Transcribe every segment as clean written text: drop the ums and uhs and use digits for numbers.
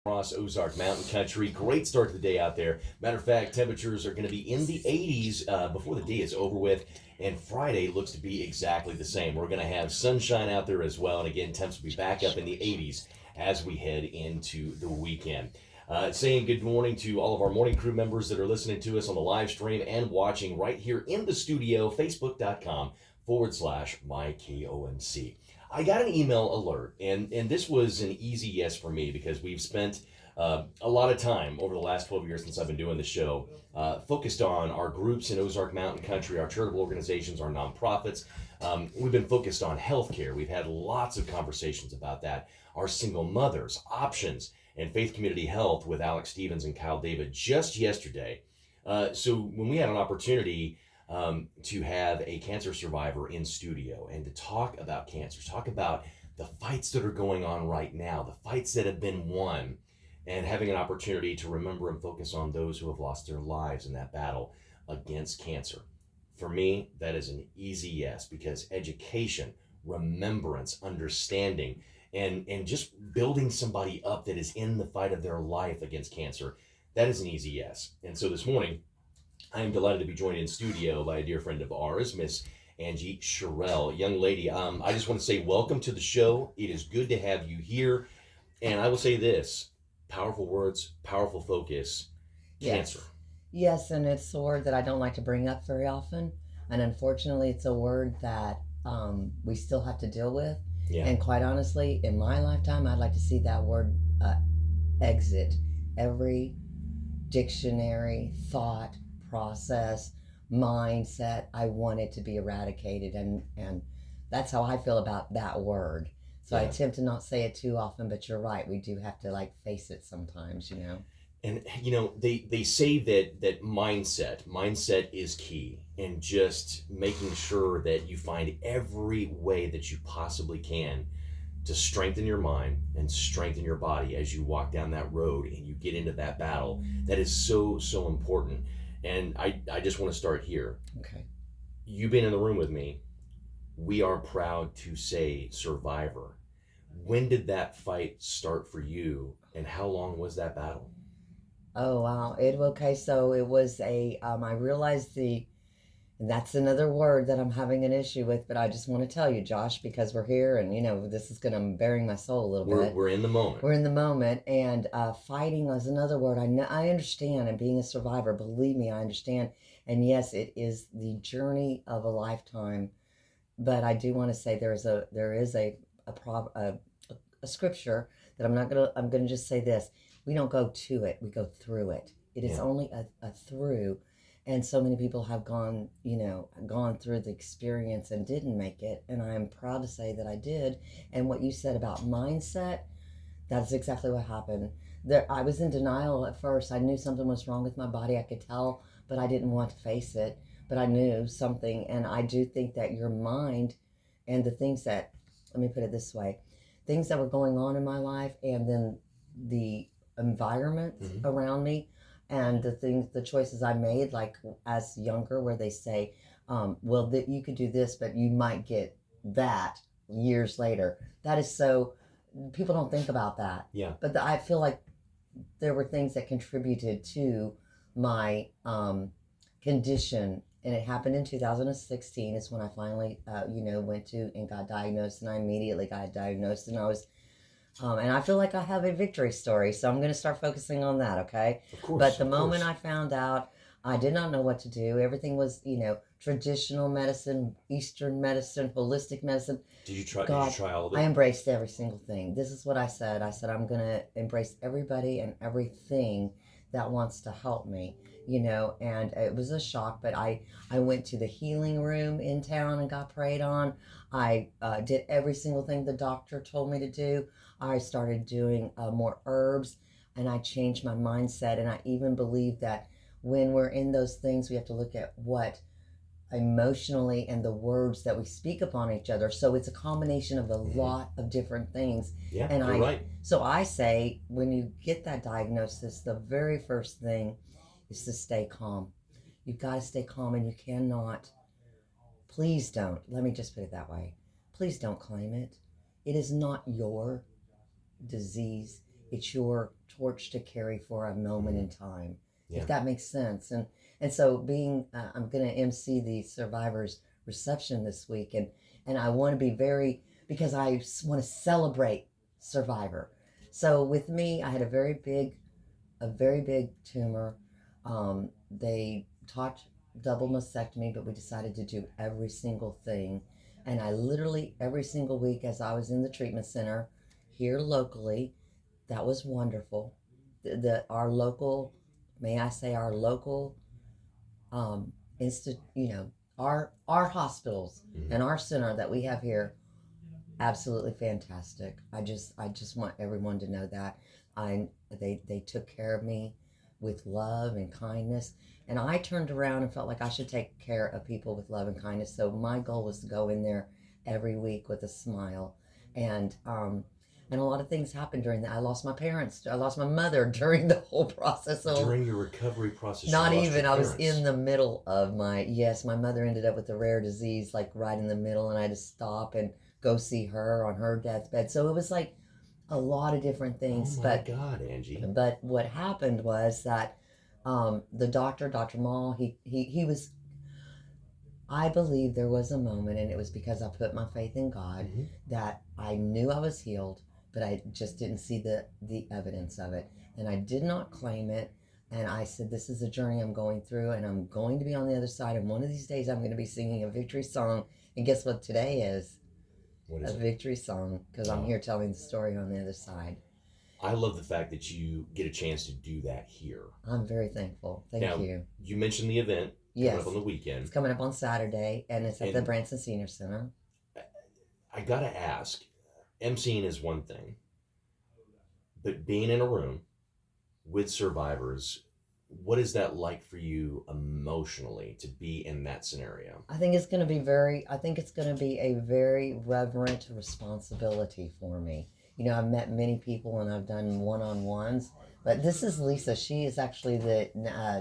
across Ozark Mountain Country. Great start to the day out there. Matter of fact, temperatures are going to be in the 80s before the day is over with, and Friday looks to be exactly the same. We're going to have sunshine out there as well, and again, temps will be back up in the 80s as we head into the weekend. Saying good morning to all of our morning crew members that are listening to us on the live stream and watching right here in the studio, facebook.com/mykomc. I got an email alert, and this was an easy yes for me because we've spent a lot of time over the last 12 years since I've been doing the show focused on our groups in Ozark Mountain Country, our charitable organizations, our nonprofits. We've been focused on healthcare. We've had lots of conversations about that. Our single mothers, options, and faith community health with Alex Stevens and Kyle David just yesterday. So when we had an opportunity to have a cancer survivor in studio and to talk about cancer, talk about the fights that are going on right now, the fights that have been won, and having an opportunity to remember and focus on those who have lost their lives in that battle against cancer. For me, that is an easy yes, because education, remembrance, understanding, and just building somebody up that is in the fight of their life against cancer, that is an easy yes. And so this morning, I am delighted to be joined in studio by a dear friend of ours, Miss Angie Sherrill. Young lady, I just want to say welcome to the show. It is good to have you here. And I will say this, powerful words, powerful focus, cancer. Yes, and it's a word that I don't like to bring up very often. And unfortunately, it's a word that we still have to deal with. Yeah. And quite honestly, in my lifetime, I'd like to see that word exit every dictionary, thought, process, mindset. I want it to be eradicated, and that's how I feel about that word. So yeah. I attempt to not say it too often, but you're right, we do have to face it sometimes, And they say that mindset is key, and just making sure that you find every way that you possibly can to strengthen your mind and strengthen your body as you walk down that road and you get into that battle. That is so important. And I just want to start here. Okay. You've been in the room with me. We are proud to say survivor. When did that fight start for you, and how long was that battle? Oh, wow. So it was I realized and that's another word that I'm having an issue with, but I just want to tell you, Josh, because we're here and, this is going to bury my soul a little bit. We're in the moment. We're in the moment, and fighting is another word. I understand, and being a survivor, believe me, I understand. And yes, it is the journey of a lifetime, but I do want to say there is a scripture that I'm going to just say this. We don't go to it, we go through it. It is only a through. And so many people have gone through the experience and didn't make it. And I am proud to say that I did. And what you said about mindset, that's exactly what happened. I was in denial at first. I knew something was wrong with my body. I could tell, but I didn't want to face it. But I knew something. And I do think that your mind and the things that, let me put it this way, things that were going on in my life, and then the environment around me, and the choices I made, like as younger, where they say, you could do this, but you might get that years later. That is so, people don't think about that. Yeah. But I feel like there were things that contributed to my condition, and it happened in 2016 is when I finally, went to and got diagnosed, and I immediately got diagnosed, and I was, and I feel like I have a victory story, so I'm going to start focusing on that, okay? Of course. But the moment I found out, I did not know what to do. Everything was, traditional medicine, Eastern medicine, holistic medicine. Did you try all of it? I embraced every single thing. This is what I said. I said, I'm going to embrace everybody and everything that wants to help me, and it was a shock, but I went to the healing room in town and got prayed on. I did every single thing the doctor told me to do. I started doing more herbs, and I changed my mindset. And I even believe that when we're in those things, we have to look at what emotionally and the words that we speak upon each other. So it's a combination of a lot of different things. Yeah, and you're right. So I say, when you get that diagnosis, the very first thing is to stay calm. You've got to stay calm, and you cannot, please don't, let me just put it that way. Please don't claim it. It is not your disease. it's your torch to carry for a moment in time, Yeah. if that makes sense. And so being, I'm going to MC the survivors reception this week, and I want to be because I want to celebrate survivor. So with me, I had a very big tumor. They talked double mastectomy, but we decided to do every single thing. And I literally, every single week as I was in the treatment center here locally, that was wonderful. Our local, may I say, our local our hospitals and our center that we have here, absolutely fantastic. I just want everyone to know that they took care of me with love and kindness, and I turned around and felt like I should take care of people with love and kindness. So my goal was to go in there every week with a smile, and a lot of things happened during that. I lost my parents. I lost my mother during the whole process. So during your recovery process, not even. I was in the middle of my mother ended up with a rare disease, like right in the middle, and I had to stop and go see her on her deathbed. So it was like a lot of different things. Oh my God, Angie. But what happened was that the doctor, Dr. Mall, he was, I believe there was a moment, and it was because I put my faith in God, that I knew I was healed, but I just didn't see the evidence of it. And I did not claim it. And I said, this is a journey I'm going through, and I'm going to be on the other side. And one of these days I'm going to be singing a victory song. And guess what today is? What is a victory song, because I'm here telling the story on the other side. I love the fact that you get a chance to do that here. I'm very thankful. Thank you. You mentioned the event coming up on the weekend. It's coming up on Saturday, and it's at the Branson Senior Center. I got to ask, emceeing is one thing, but being in a room with survivors, what is that like for you emotionally to be in that scenario? I think it's going to be a very reverent responsibility for me. You know, I've met many people and I've done one-on-ones, but this is Lisa. She is actually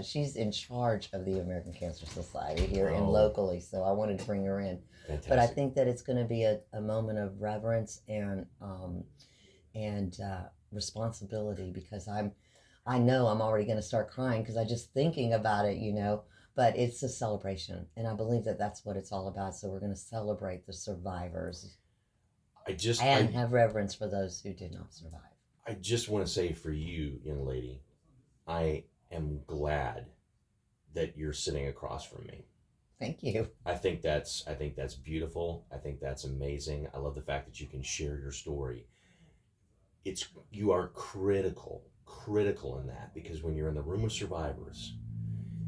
she's in charge of the American Cancer Society here and locally, so I wanted to bring her in. Fantastic. But I think that it's going to be a moment of reverence and responsibility, because I know I'm already going to start crying because I'm just thinking about it, you know, but it's a celebration. And I believe that that's what it's all about. So we're going to celebrate the survivors and have reverence for those who did not survive. I just want to say for you, young lady, I am glad that you're sitting across from me. Thank you. I think that's beautiful. I think that's amazing. I love the fact that you can share your story. You are critical in that, because when you're in the room of survivors,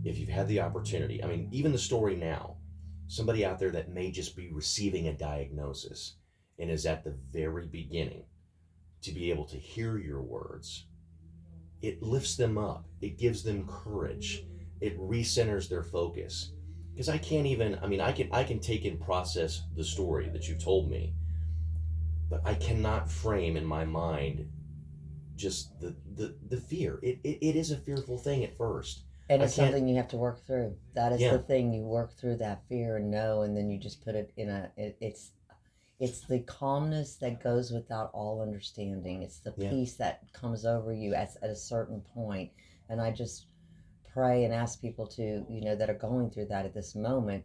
if you've had the opportunity, I mean, even the story now, somebody out there that may just be receiving a diagnosis and is at the very beginning, to be able to hear your words, it lifts them up. It gives them courage. It recenters their focus. Because I can take and process the story that you told me, but I cannot frame in my mind just the fear. It is a fearful thing at first. And it's something you have to work through. That is the thing. You work through that fear and then you just put it in it's the calmness that goes without all understanding. It's the peace that comes over you at a certain point. And I just pray and ask people to, that are going through that at this moment,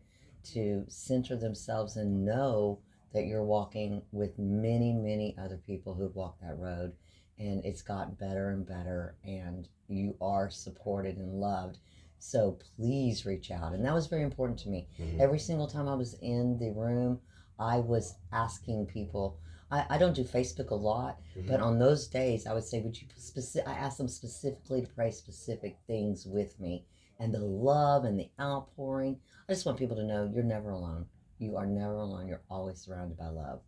to center themselves and know that you're walking with many, many other people who've walked that road. And it's gotten better and better, and you are supported and loved. So please reach out. And that was very important to me. Mm-hmm. Every single time I was in the room, I was asking people. I don't do Facebook a lot, but on those days I would say, I asked them specifically to pray specific things with me. And the love and the outpouring. I just want people to know you're never alone. You are never alone. You're always surrounded by love.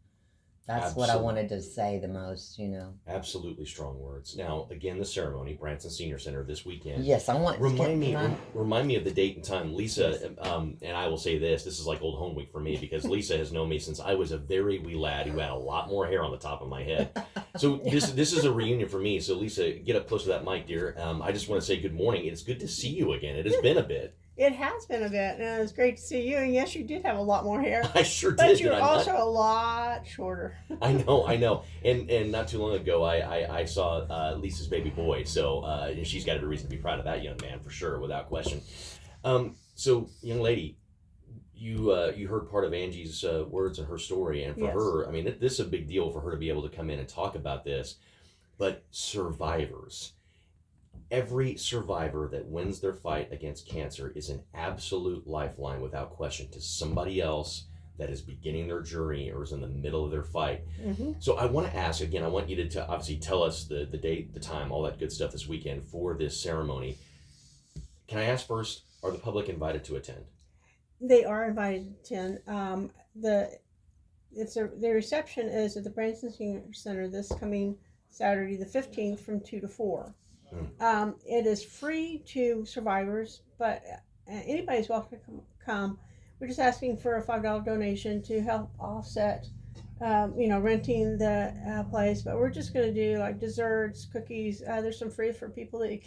That's what I wanted to say the most, Absolutely strong words. Now, again, the ceremony, Branson Senior Center this weekend. Yes, I want. Remind me of the date and time, Lisa. Yes. And I will say this is like old home week for me, because Lisa has known me since I was a very wee lad who had a lot more hair on the top of my head. So this is a reunion for me. So Lisa, get up close to that mic, dear. I just want to say good morning. It's good to see you again. It has been a bit. It has been a bit, and it was great to see you. And yes, you did have a lot more hair, I sure but did. you're Did I also not? a lot shorter. I know. And not too long ago, I saw Lisa's baby boy. So she's got every reason to be proud of that young man for sure, without question. So young lady, you heard part of Angie's words and her story, and for Yes. her, I mean, this is a big deal for her to be able to come in and talk about this. But survivors, every survivor that wins their fight against cancer is an absolute lifeline, without question, to somebody else that is beginning their journey or is in the middle of their fight. Mm-hmm. So I want to ask again. I want you to obviously tell us the date, the time, all that good stuff this weekend for this ceremony. Can I ask first? Are the public invited to attend? They are invited to attend. The reception is at the Branson Senior Center this coming Saturday, the 15th, from 2 to 4. It is free to survivors, but anybody's welcome to come. We're just asking for a $5 donation to help offset, renting the place. But we're just going to do like desserts, cookies. There's some free for people that you can't.